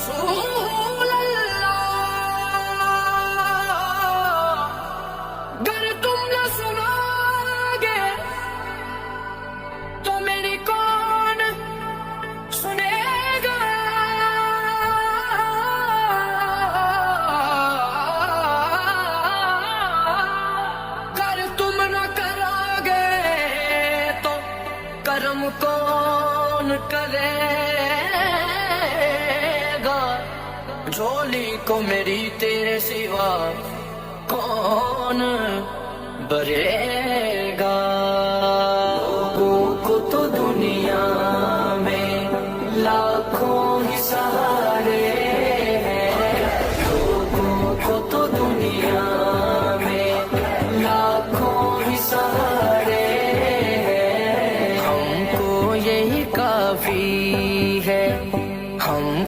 رسول اللہ، گر تم نہ سنو گے تو میری کون سنے گا؟ گر تم نہ کرو گے تو کرم کون کرے گا؟ جھولی کو میری تیرے سوا کون بھرے گا؟